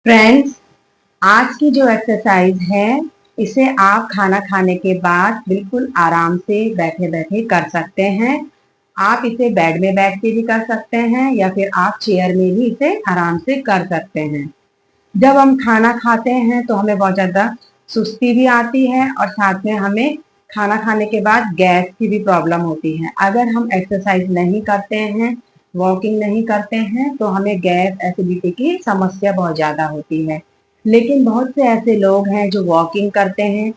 Friends, आज की जो एक्सरसाइज है इसे आप खाना खाने के बाद बिल्कुल आराम से बैठे बैठे कर सकते हैं। आप इसे बेड में बैठ के भी कर सकते हैं या फिर आप चेयर में भी इसे आराम से कर सकते हैं। जब हम खाना खाते हैं तो हमें बहुत ज्यादा सुस्ती भी आती है और साथ में हमें खाना खाने के बाद गैस की भी प्रॉब्लम होती है। अगर हम एक्सरसाइज नहीं करते हैं, वॉकिंग नहीं करते हैं तो हमें गैस एसिडिटी की समस्या बहुत ज्यादा होती है। लेकिन बहुत से ऐसे लोग हैं जो वॉकिंग करते हैं,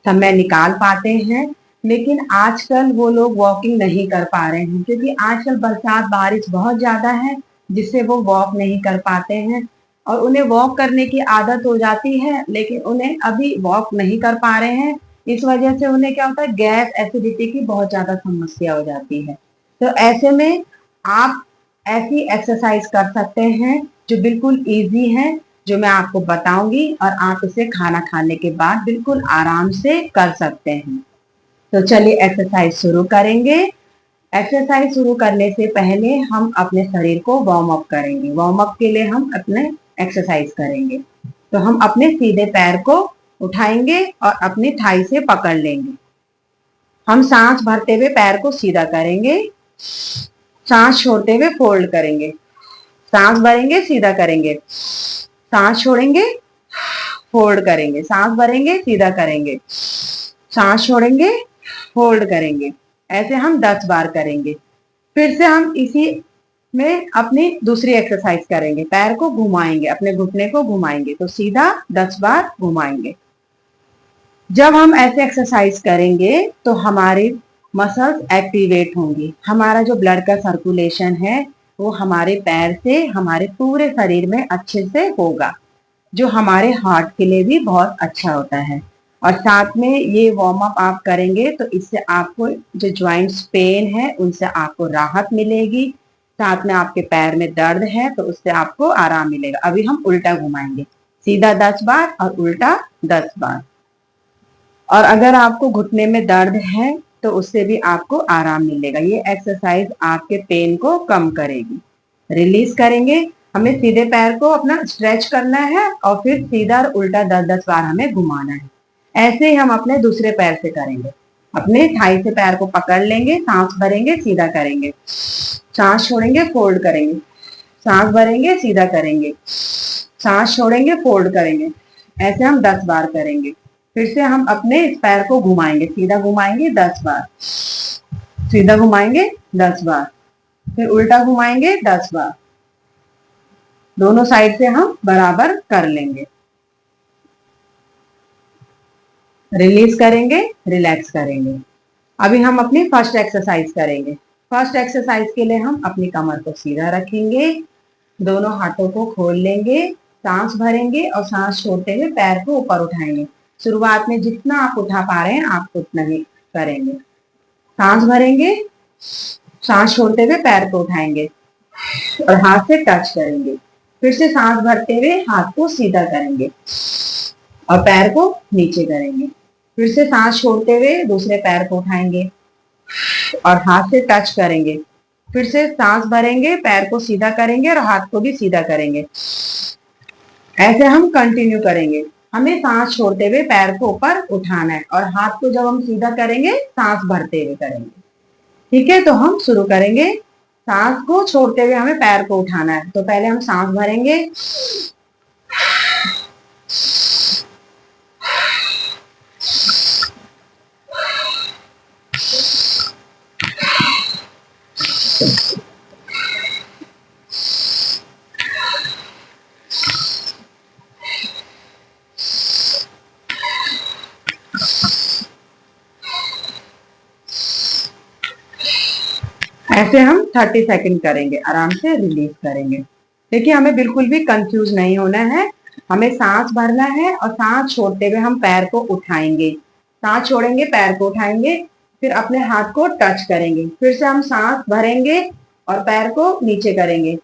समय निकाल पाते हैं, लेकिन आजकल वो लोग वॉकिंग नहीं कर पा रहे हैं क्योंकि आजकल बरसात बारिश बहुत ज्यादा है, जिससे वो वॉक नहीं कर पाते हैं और उन्हें वॉक करने की आदत हो जाती है, लेकिन उन्हें अभी वॉक नहीं कर पा रहे हैं। इस वजह से उन्हें क्या होता है, गैस एसिडिटी की बहुत ज्यादा समस्या हो जाती है। तो ऐसे में आप ऐसी एक्सरसाइज कर सकते हैं जो बिल्कुल इजी है, जो मैं आपको बताऊंगी और आप इसे खाना खाने के बाद बिल्कुल आराम से कर सकते हैं। तो चलिए एक्सरसाइज शुरू करेंगे। एक्सरसाइज शुरू करने से पहले हम अपने शरीर को वार्म अप करेंगे। वार्म अप के लिए हम अपने एक्सरसाइज करेंगे। तो हम अपने सीधे पैर को उठाएंगे और अपनी थाई से पकड़ लेंगे। हम सांस भरते हुए पैर को सीधा करेंगे, सांस छोड़ते हुए फोल्ड करेंगे। सांस भरेंगे, सीधा करेंगे, सांस छोड़ेंगे, फोल्ड करेंगे, सांस भरेंगे, सीधा करेंगे, सांस छोड़ेंगे, फोल्ड करेंगे। ऐसे हम 10 बार करेंगे। फिर से हम इसी में अपनी दूसरी एक्सरसाइज करेंगे। पैर को घुमाएंगे, अपने घुटने को घुमाएंगे, तो सीधा 10 बार घुमाएंगे। जब हम ऐसे एक्सरसाइज करेंगे तो हमारी मसल्स एक्टिवेट होंगी। हमारा जो ब्लड का सर्कुलेशन है वो हमारे पैर से हमारे पूरे शरीर में अच्छे से होगा, जो हमारे हार्ट के लिए भी बहुत अच्छा होता है। और साथ में ये वार्म अप आप करेंगे तो इससे आपको जो जॉइंट्स पेन है उनसे आपको राहत मिलेगी। साथ में आपके पैर में दर्द है तो उससे आपको आराम मिलेगा। अभी हम उल्टा घुमाएंगे, सीधा 10 बार और उल्टा 10 बार। और अगर आपको घुटने में दर्द है तो उससे भी आपको आराम मिलेगा। ये एक्सरसाइज आपके पेन को कम करेगी। रिलीज करेंगे। हमें सीधे पैर को अपना स्ट्रेच करना है और फिर सीधा और उल्टा 10-10 बार हमें घुमाना है। ऐसे ही हम अपने दूसरे पैर से करेंगे। अपने थाई से पैर को पकड़ लेंगे, सांस भरेंगे, सीधा करेंगे, सांस छोड़ेंगे, फोल्ड करेंगे, सांस भरेंगे, सीधा करेंगे, सांस छोड़ेंगे, फोल्ड करेंगे। ऐसे हम 10 बार करेंगे। फिर से हम अपने इस पैर को घुमाएंगे, सीधा घुमाएंगे 10 बार, सीधा घुमाएंगे 10 बार, फिर उल्टा घुमाएंगे 10 बार। दोनों साइड से हम बराबर कर लेंगे। रिलीज करेंगे, रिलैक्स करेंगे। अभी हम अपनी फर्स्ट एक्सरसाइज करेंगे। फर्स्ट एक्सरसाइज के लिए हम अपनी कमर को सीधा रखेंगे, दोनों हाथों को खोल लेंगे, सांस भरेंगे और सांस छोड़ते हुए पैर को ऊपर उठाएंगे। शुरुआत में जितना आप उठा पा रहे हैं आप उतना ही करेंगे। सांस भरेंगे, सांस छोड़ते हुए पैर को उठाएंगे और हाथ से टच करेंगे। फिर से सांस भरते हुए हाथ को सीधा करेंगे और पैर को नीचे करेंगे। फिर से सांस छोड़ते हुए दूसरे पैर को उठाएंगे और हाथ से टच करेंगे। फिर से सांस भरेंगे, पैर को सीधा करेंगे और हाथ को भी सीधा करेंगे। ऐसे हम कंटिन्यू करेंगे। हमें सांस छोड़ते हुए पैर को ऊपर उठाना है और हाथ को जब हम सीधा करेंगे सांस भरते हुए करेंगे। ठीक है, तो हम शुरू करेंगे। सांस को छोड़ते हुए हमें पैर को उठाना है। तो पहले हम सांस भरेंगे, ऐसे हम 30 सेकंड करेंगे, आराम से रिलीज करेंगे। देखिए, हमें बिल्कुल भी कंफ्यूज नहीं होना है। हमें सांस भरना है और सांस छोड़ते हुए हम पैर को उठाएंगे। सांस छोड़ेंगे, पैर को उठाएंगे, फिर अपने हाथ को टच करेंगे। फिर से हम सांस भरेंगे और पैर को नीचे करेंगे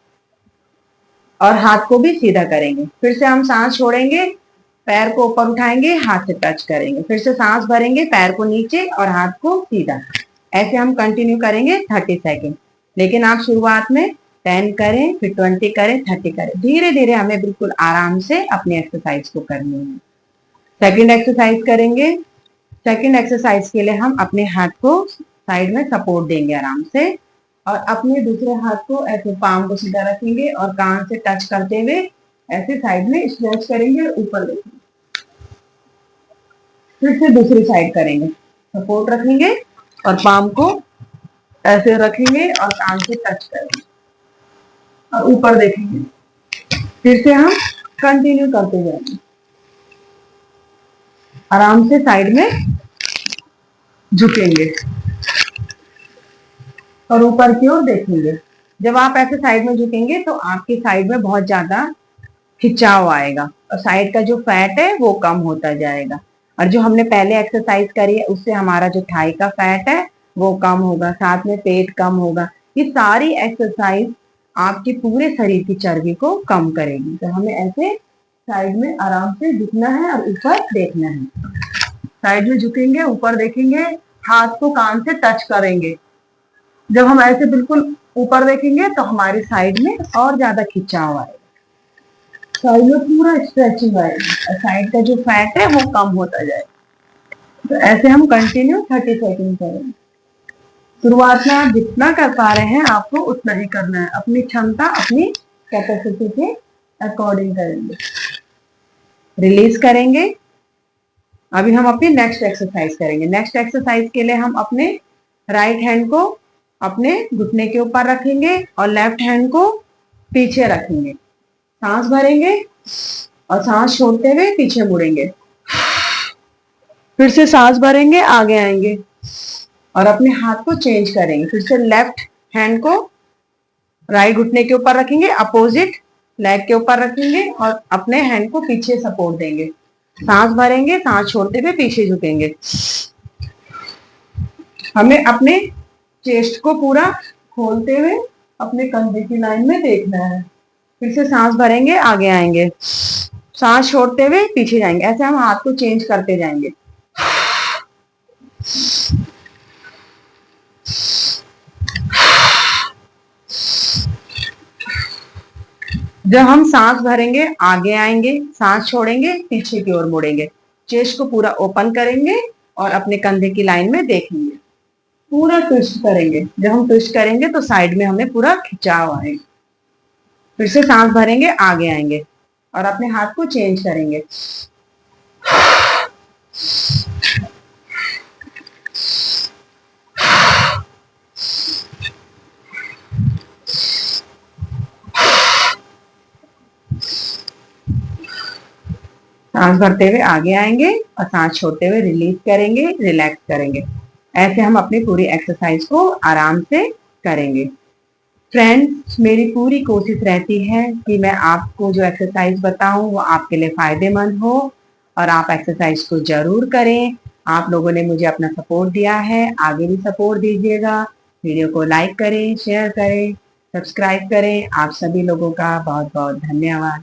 और हाथ को भी सीधा करेंगे। फिर से हम सांस छोड़ेंगे, पैर को ऊपर उठाएंगे, हाथ से टच करेंगे। फिर से सांस भरेंगे, पैर को नीचे और हाथ को सीधा। ऐसे हम कंटिन्यू करेंगे 30 सेकेंड। लेकिन आप शुरुआत में 10 करें, फिर 20 करें, 30 करें। धीरे धीरे हमें बिल्कुल आराम से अपनी एक्सरसाइज को करनी है। सेकंड एक्सरसाइज करेंगे। सेकंड एक्सरसाइज के लिए हम अपने हाथ को साइड में सपोर्ट देंगे आराम से, और अपने दूसरे हाथ को ऐसे पाम को सीधा रखेंगे और कान से टच करते हुए ऐसे साइड में स्ट्रेच करेंगे, ऊपर देखेंगे। फिर से दूसरी साइड करेंगे, सपोर्ट रखेंगे और पाम को ऐसे रखेंगे और कान से टच करेंगे और ऊपर देखेंगे। फिर से हम कंटिन्यू करते जाएंगे, आराम से साइड में झुकेंगे और ऊपर की ओर देखेंगे। जब आप ऐसे साइड में झुकेंगे तो आपकी साइड में बहुत ज्यादा खिंचाव आएगा और साइड का जो फैट है वो कम होता जाएगा, और जो हमने पहले एक्सरसाइज करी है उससे हमारा जो थाई का फैट है वो कम होगा, साथ में पेट कम होगा। ये सारी एक्सरसाइज आपके पूरे शरीर की चर्बी को कम करेगी। तो हमें ऐसे साइड में आराम से झुकना है और ऊपर देखना है। साइड में झुकेंगे, ऊपर देखेंगे, हाथ को कान से टच करेंगे। जब हम ऐसे बिल्कुल ऊपर देखेंगे तो हमारी साइड में और ज्यादा खिंचाव आएगा, साइड में पूरा स्ट्रेचिंग आएगी और साइड का जो फैट है वो कम होता जाएगा। तो ऐसे हम कंटिन्यू 30 सेकंड करेंगे। शुरुआत में आप जितना कर पा रहे हैं आपको उतना ही करना है, अपनी क्षमता अपनी कैपेसिटी के अकॉर्डिंग करेंगे। रिलीज करेंगे। अभी हम अपनी नेक्स्ट एक्सरसाइज करेंगे। नेक्स्ट एक्सरसाइज के लिए हम अपने राइट हैंड को अपने घुटने के ऊपर रखेंगे और लेफ्ट हैंड को पीछे रखेंगे। सांस भरेंगे और सांस छोड़ते हुए पीछे मुड़ेंगे। फिर से सांस भरेंगे, आगे आएंगे और अपने हाथ को चेंज करेंगे। फिर से लेफ्ट हैंड को राइट घुटने के ऊपर रखेंगे, अपोजिट लेग के ऊपर रखेंगे और अपने हैंड को पीछे सपोर्ट देंगे। सांस भरेंगे, सांस छोड़ते हुए पीछे झुकेंगे। हमें अपने चेस्ट को पूरा खोलते हुए अपने कंधे की लाइन में देखना है। फिर से सांस भरेंगे, आगे आएंगे, सांस छोड़ते हुए पीछे जाएंगे। ऐसे हम हाथ को चेंज करते जाएंगे। जब हम सांस भरेंगे आगे आएंगे, सांस छोड़ेंगे पीछे की ओर मुड़ेंगे, चेस्ट को पूरा ओपन करेंगे और अपने कंधे की लाइन में देखेंगे। पूरा ट्विस्ट करेंगे। जब हम ट्विस्ट करेंगे तो साइड में हमें पूरा खिंचाव आएगा। फिर से सांस भरेंगे, आगे आएंगे और अपने हाथ को चेंज करेंगे। सांस भरते हुए आगे आएंगे और सांस छोड़ते हुए रिलीज करेंगे, रिलैक्स करेंगे। ऐसे हम अपनी पूरी एक्सरसाइज को आराम से करेंगे। फ्रेंड्स, मेरी पूरी कोशिश रहती है कि मैं आपको जो एक्सरसाइज बताऊं वो आपके लिए फायदेमंद हो और आप एक्सरसाइज को जरूर करें। आप लोगों ने मुझे अपना सपोर्ट दिया है, आगे भी सपोर्ट दीजिएगा। वीडियो को लाइक करें, शेयर करें, सब्सक्राइब करें। आप सभी लोगों का बहुत बहुत धन्यवाद।